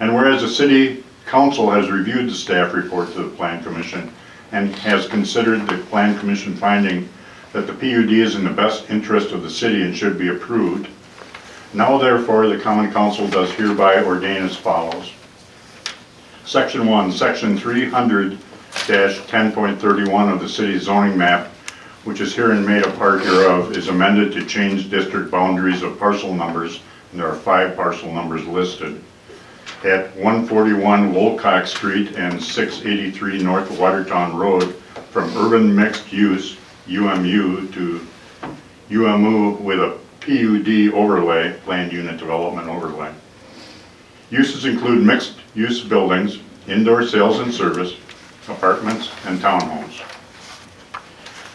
and whereas the city council has reviewed the staff report to the plan commission and has considered the plan commission finding that the PUD is in the best interest of the city and should be approved. Now therefore, the common council does hereby ordain as follows. Section 1, Section 300-10.31 of the city's zoning map, which is herein made a part hereof, is amended to change district boundaries of parcel numbers, and there are 5 parcel numbers listed, at 141 Wolcott Street and 683 North Watertown Road from urban mixed use UMU to UMU with a PUD overlay, planned unit development overlay. Uses include mixed use buildings, indoor sales and service, apartments, and townhomes.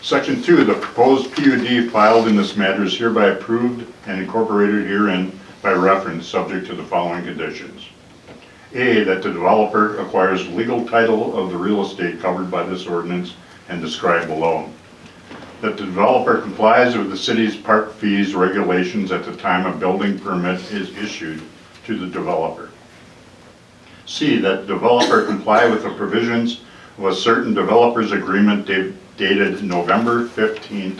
Section 2, the proposed PUD filed in this matter is hereby approved and incorporated herein by reference, subject to the following conditions. A, that the developer acquires legal title of the real estate covered by this ordinance and described below. That the developer complies with the city's park fees regulations at the time a building permit is issued to the developer. C, that the developer comply with the provisions of a certain developer's agreement dated November 15th,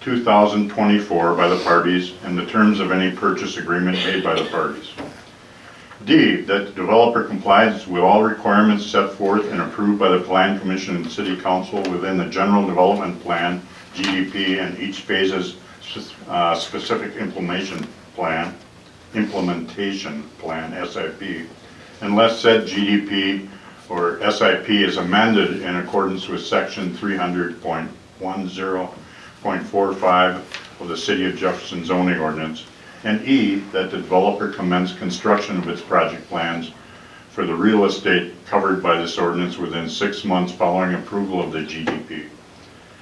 2024 by the parties and the terms of any purchase agreement made by the parties. D, that the developer complies with all requirements set forth and approved by the Plan Commission and City Council within the General Development Plan, GDP, and each phase's specific implementation plan, SIP, unless said GDP or SIP is amended in accordance with Section 300.10.45 of the City of Jefferson zoning ordinance. And E, that the developer commence construction of its project plans for the real estate covered by this ordinance within 6 months following approval of the GDP.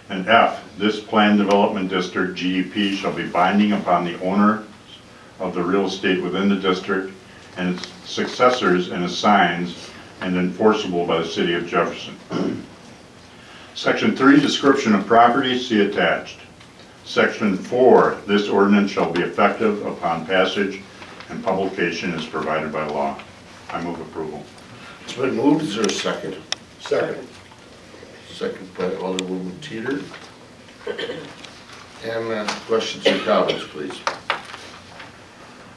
And F, this planned development district GDP shall be binding upon the owner of the real estate within the district and its successors and assigns and enforceable by the City of Jefferson. Section 3, description of property, see attached. Section 4, this ordinance shall be effective upon passage and publication as provided by law. I move approval.
It's been moved. Is there a second?
Second.
Second by Alderwoman Teeter. And questions or comments, please?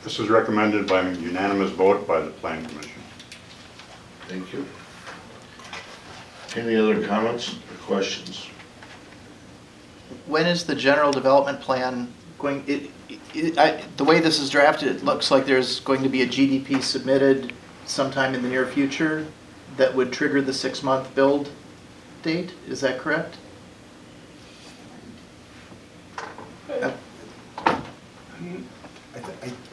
This is recommended by unanimous vote by the Plan Commission.
Thank you. Any other comments or questions?
When is the general development plan going, the way this is drafted, it looks like there's going to be a GDP submitted sometime in the near future that would trigger the 6-month build date, is that correct?
I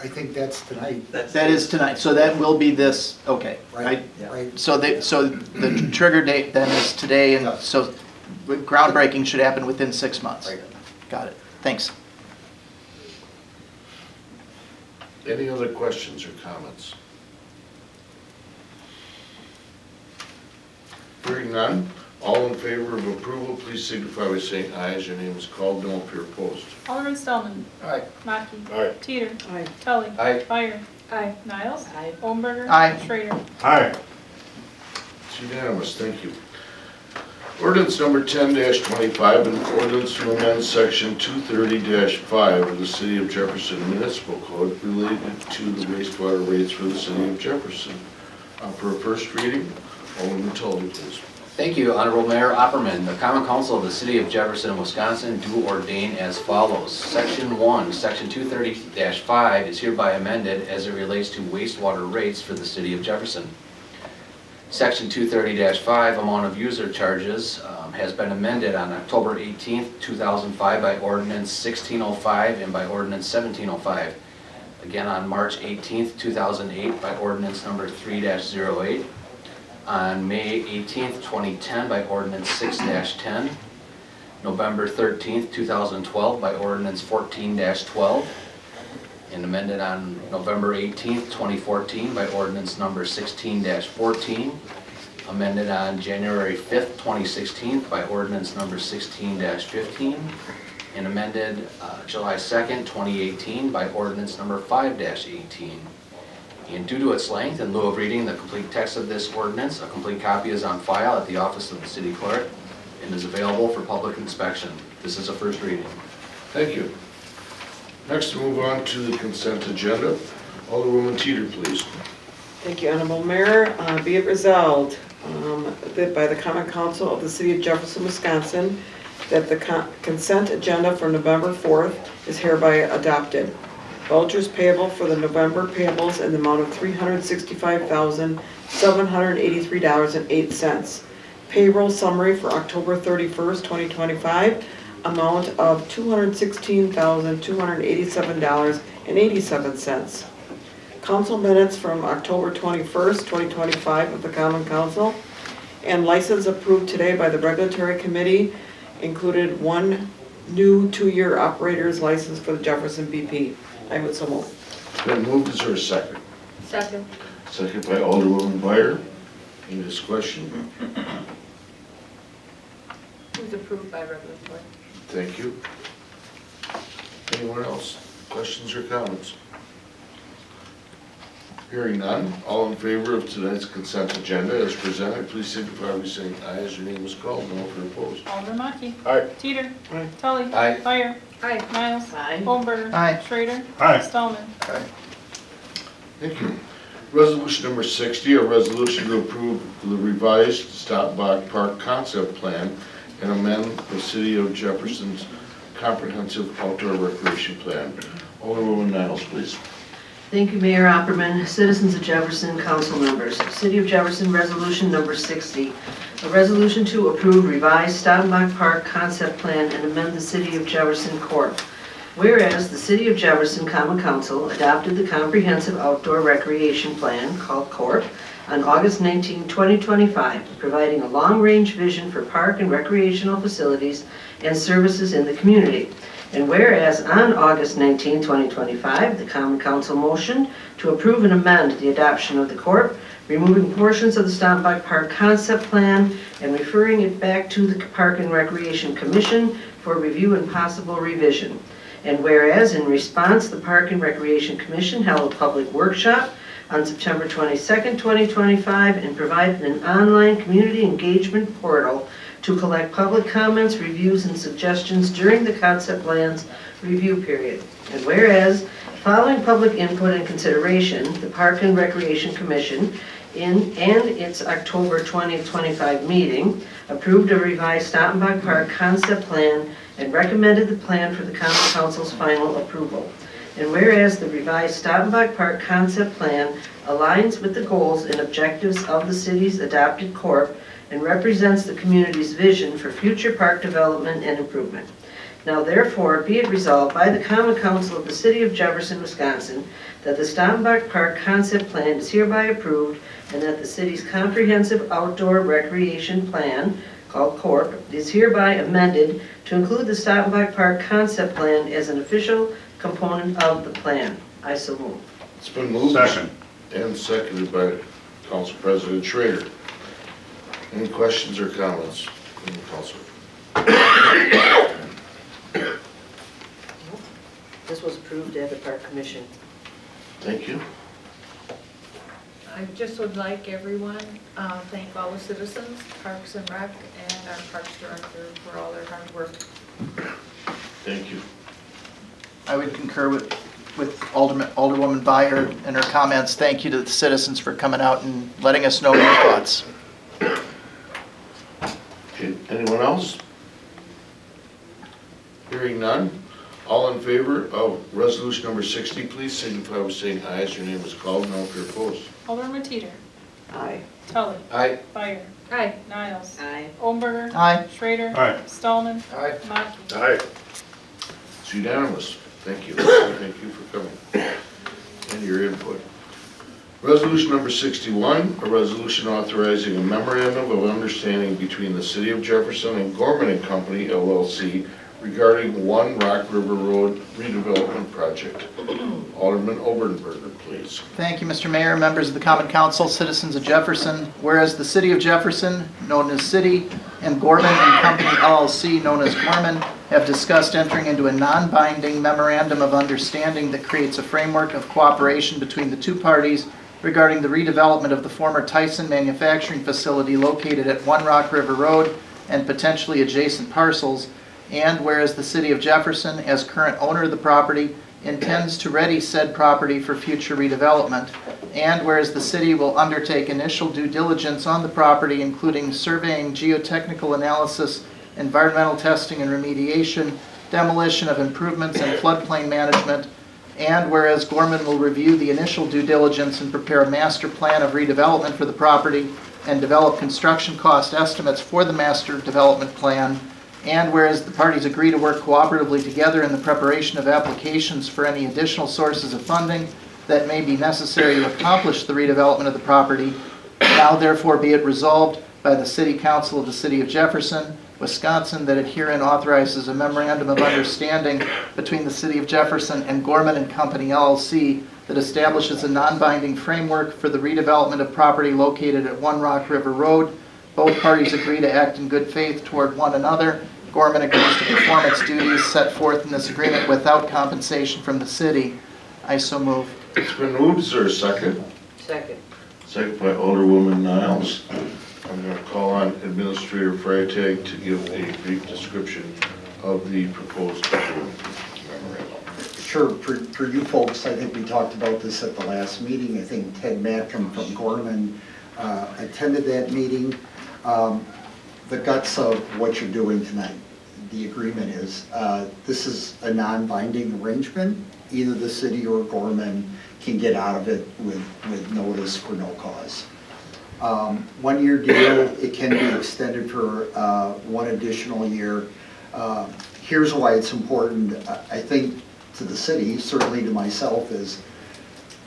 think that's tonight.
That is tonight, so that will be this, okay.
Right, right.
So the trigger date then is today, and so groundbreaking should happen within 6 months?
Right.
Got it, thanks.
Any other questions or comments? Hearing none, all in favor of approval, please signify by saying aye as your name is called. No if you're opposed.
Alderman Spellman.
Aye.
Mackey.
Aye.
Teeter.
Aye.
Tully.
Aye.
Meyer.
Aye.
Niles.
Aye.
Oldenburger.
Aye.
Schrader.
Aye.
It's unanimous, thank you. Ordinance number 10-25, an ordinance to amend section 230-5 of the City of Jefferson Municipal Code related to the wastewater rates for the City of Jefferson. For a first reading, Alderman Tully, please.
Thank you, Honorable Mayor Opperman. The Common Council of the City of Jefferson, Wisconsin do ordain as follows. Section 1, Section 230-5 is hereby amended as it relates to wastewater rates for the City of Jefferson. Section 230-5, amount of user charges, has been amended on October 18th, 2005 by Ordinance 1605 and by Ordinance 1705. Again on March 18th, 2008 by Ordinance number 3-08. On May 18th, 2010 by Ordinance 6-10. November 13th, 2012 by Ordinance 14-12. And amended on November 18th, 2014 by Ordinance number 16-14. Amended on January 5th, 2016 by Ordinance number 16-15. And amended July 2nd, 2018 by Ordinance number 5-18. And due to its length, in lieu of reading the complete text of this ordinance, a complete copy is on file at the office of the city clerk and is available for public inspection. This is a first reading.
Thank you. Next, we'll move on to the consent agenda. Alderwoman Teeter, please.
Thank you, Honorable Mayor. Be it resolved that by the Common Council of the City of Jefferson, Wisconsin, that the consent agenda for November 4th is hereby adopted. Vouchers payable for the November payables in the amount of $365,783.08. Payroll summary for October 31st, 2025, amount of $216,287.87. Council minutes from October 21st, 2025 of the Common Council, and license approved today by the Regulatory Committee included one new 2-year operator's license for the Jefferson BP. I would so move.
Been moved, is there a second?
Second.
Second by Alderwoman Byer. Any discussion?
Who's approved by regulatory?
Thank you. Anyone else? Questions or comments? Hearing none, all in favor of tonight's consent agenda as presented, please signify by saying aye as your name is called. No one opposed.
Alderman Mackey.
Aye.
Teeter.
Aye.
Tully.
Aye.
Fire.
Aye.
Miles.
Aye.
Holmberger.
Aye.
Schrader.
Aye.
Stallman.
Thank you. Resolution number 60, a resolution to approve the revised Stop Block Park concept plan and amend the City of Jefferson's comprehensive outdoor recreation plan. Alderwoman Niles, please.
Thank you, Mayor Opperman, citizens of Jefferson, council members. City of Jefferson Resolution Number 60, a resolution to approve revised Stoutenbach Park concept plan and amend the City of Jefferson Corp. Whereas the City of Jefferson Common Council adopted the Comprehensive Outdoor Recreation Plan, called CORP, on August 19, 2025, providing a long-range vision for park and recreational facilities and services in the community. And whereas on August 19, 2025, the Common Council motioned to approve and amend the adoption of the CORP, removing portions of the Stoutenbach Park concept plan and referring it back to the Park and Recreation Commission for review and possible revision. And whereas in response, the Park and Recreation Commission held a public workshop on September 22, 2025, and provided an online community engagement portal to collect public comments, reviews, and suggestions during the concept plan's review period. And whereas, following public input and consideration, the Park and Recreation Commission, in its October 2025 meeting, approved a revised Stoutenbach Park concept plan and recommended the plan for the Common Council's final approval. And whereas the revised Stoutenbach Park concept plan aligns with the goals and objectives of the city's adopted CORP and represents the community's vision for future park development and improvement. Now therefore, be it resolved by the Common Council of the City of Jefferson, Wisconsin, that the Stoutenbach Park concept plan is hereby approved and that the city's comprehensive outdoor recreation plan, called CORP, is hereby amended to include the Stoutenbach Park concept plan as an official component of the plan. I so move.
It's been moved.
Second.
And seconded by Council President Schrader. Any questions or comments from the council?
This was approved at the Park Commission.
Thank you.
I just would like everyone, thank all the citizens, Parks and Rec, and our Parks Director for all their hard work.
Thank you.
I would concur with Alderwoman Byer and her comments. Thank you to the citizens for coming out and letting us know your thoughts.
Okay, anyone else? Hearing none. All in favor of resolution number 60, please signify by saying aye as your name is called. Now if you're opposed.
Alderman Teeter.
Aye.
Tully.
Aye.
Fire.
Aye.
Niles.
Aye.
Oldenburger.
Aye.
Schrader.
Aye.
Stallman.
Aye.
Mackey.
Aye.
It's unanimous. Thank you. Thank you for coming and your input. Resolution number 61, a resolution authorizing a memorandum of understanding between the City of Jefferson and Gorman and Company, LLC, regarding One Rock River Road redevelopment project. Alderman Oberdenberger, please.
Thank you, Mr. Mayor, members of the Common Council, citizens of Jefferson. Whereas the City of Jefferson, known as City, and Gorman and Company LLC, known as Gorman, have discussed entering into a non-binding memorandum of understanding that creates a framework of cooperation between the two parties regarding the redevelopment of the former Tyson manufacturing facility located at One Rock River Road and potentially adjacent parcels. And whereas the City of Jefferson, as current owner of the property, intends to ready said property for future redevelopment. And whereas the city will undertake initial due diligence on the property, including surveying, geotechnical analysis, environmental testing and remediation, demolition of improvements and floodplain management. And whereas Gorman will review the initial due diligence and prepare a master plan of redevelopment for the property and develop construction cost estimates for the master development plan. And whereas the parties agree to work cooperatively together in the preparation of applications for any additional sources of funding that may be necessary to accomplish the redevelopment of the property, now therefore be it resolved by the City Council of the City of Jefferson, Wisconsin, that it herein authorizes a memorandum of understanding between the City of Jefferson and Gorman and Company LLC that establishes a non-binding framework for the redevelopment of property located at One Rock River Road. Both parties agree to act in good faith toward one another. Gorman agrees to perform its duties set forth in this agreement without compensation from the city. I so move.
It's been moved. Is there a second?
Second.
Second by Alderwoman Niles. I'm going to call on Administrator Freitag to give a brief description of the proposed memorandum.
Sure, for you folks, I think we talked about this at the last meeting. I think Ted Matcom from Gorman attended that meeting. The guts of what you're doing tonight, the agreement is, this is a non-binding arrangement. Either the city or Gorman can get out of it with notice for no cause. 1 year deal, it can be extended for 1 additional year. Here's why it's important, I think, to the city, certainly to myself, is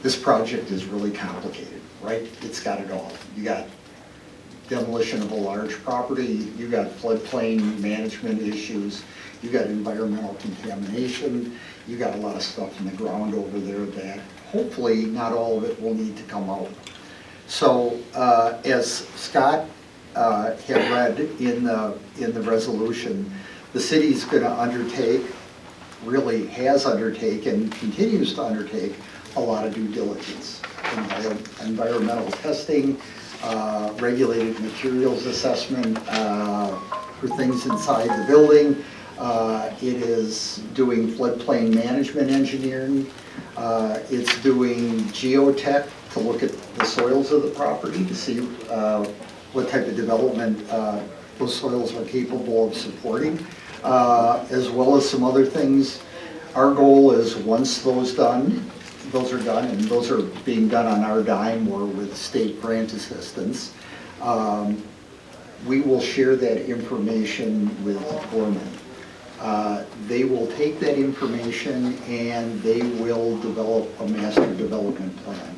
this project is really complicated, right? It's got it all. You got demolition of a large property, you got floodplain management issues, you got environmental contamination, you got a lot of stuff in the ground over there that hopefully not all of it will need to come out. So as Scott had read in the resolution, the city's going to undertake, really has undertaken, continues to undertake a lot of due diligence, environmental testing, regulated materials assessment for things inside the building. It is doing floodplain management engineering. It's doing geotech to look at the soils of the property to see what type of development those soils are capable of supporting, as well as some other things. Our goal is once those are done, and those are being done on our dime or with state grant assistance, we will share that information with Gorman. They will take that information and they will develop a master development plan.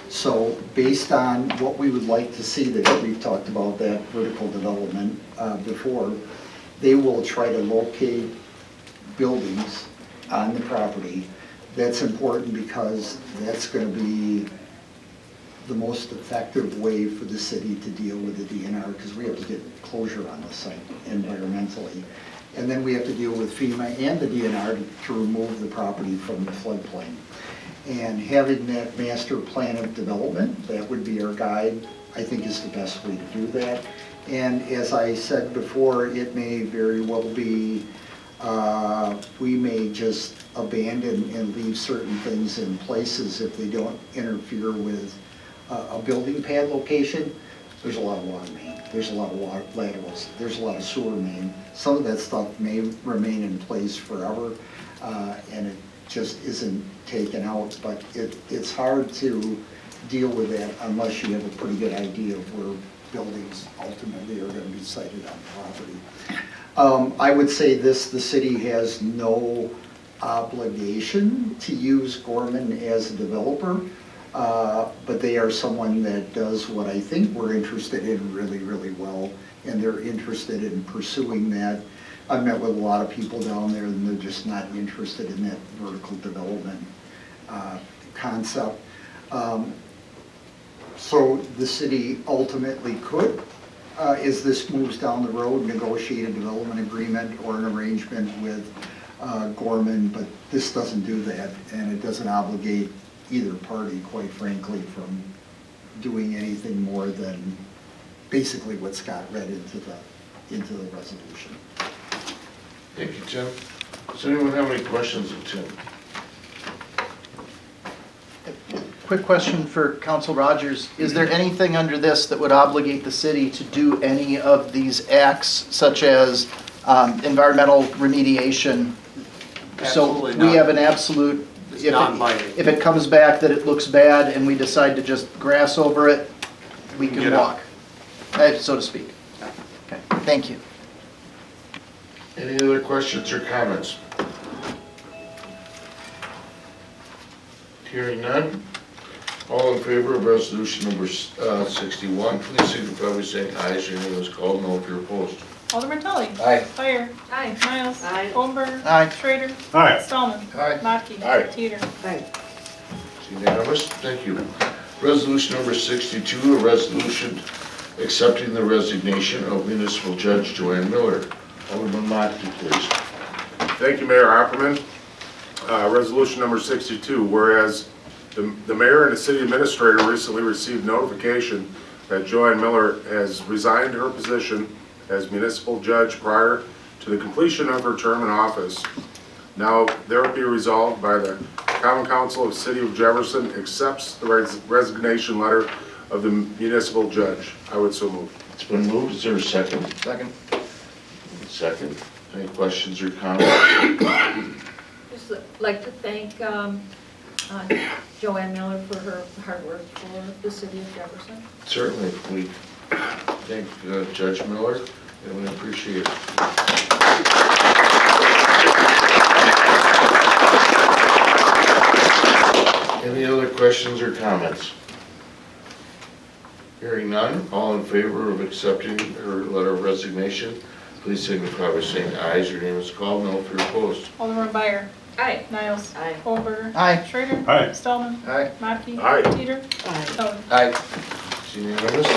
So based on what we would like to see, that we've talked about that vertical development before, they will try to locate buildings on the property. That's important because that's going to be the most effective way for the city to deal with the DNR, because we have to get closure on the site environmentally. And then we have to deal with FEMA and the DNR to remove the property from the floodplain. And having that master plan of development, that would be our guide, I think is the best way to do that. And as I said before, it may very well be, we may just abandon and leave certain things in places if they don't interfere with a building pad location. There's a lot of water main, there's a lot of water laterals, there's a lot of sewer main. Some of that stuff may remain in place forever, and it just isn't taken out, but it's hard to deal with that unless you have a pretty good idea of where buildings ultimately are gonna be sited on property. I would say this, the city has no obligation to use Gorman as a developer, but they are someone that does what I think we're interested in really, really well, and they're interested in pursuing that. I've met with a lot of people down there, and they're just not interested in that vertical development concept. So the city ultimately could, as this moves down the road, negotiate a development agreement or an arrangement with Gorman, but this doesn't do that, and it doesn't obligate either party, quite frankly, from doing anything more than basically what Scott read into the resolution.
Thank you, Tim. Does anyone have any questions of Tim?
Quick question for Council Rogers. Is there anything under this that would obligate the city to do any of these acts, such as environmental remediation?
Absolutely
So we
not.
have an absolute,
It's non-binding.
if it comes back that it looks bad and we decide to just grass over it, we can
Get out.
walk, so to speak. Okay, thank you.
Any other questions or comments? Hearing none. All in favor of resolution number 61, please signify by saying aye as your name is called. No if you're opposed.
Alderman Tully.
Aye.
Fire.
Aye.
Miles.
Aye.
Hohenberger.
Aye.
Schrader.
Aye.
Stallman.
Aye.
Matkey.
Aye.
Teeter.
Aye.
It's unanimous. Thank you. Resolution number 62, a resolution accepting the resignation of Municipal Judge Joanne Miller. Alderman Matkey, please.
Thank you, Mayor Opperman. Resolution number 62, whereas the mayor and the city administrator recently received notification that Joanne Miller has resigned her position as municipal judge prior to the completion of her term in office. Now, there be resolved by the Common Council of the City of Jefferson accepts the resignation letter of the municipal judge. I would so move.
It's been moved. Is there a second?
Second.
Second. Any questions or comments?
Just like to thank Joanne Miller for her hard work for the city of Jefferson.
Certainly. We thank Judge Miller, and we appreciate it. Any other questions or comments? Hearing none, all in favor of accepting her letter of resignation, please signify by saying aye as your name is called. No if you're opposed.
Alderman Byer.
Aye.
Niles.
Aye.
Hohenberger.
Aye.
Schrader.
Aye.
Stallman.
Aye.
Matkey.
Aye.
Teeter.
Aye.
Tully.
Aye.
It's unanimous.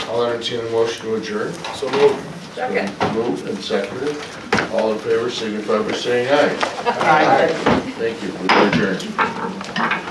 I'll entertain a motion to adjourn.
So move.
Second.
It's been moved and seconded. All in favor signify by saying aye.
Aye.
Thank you. We are adjourned.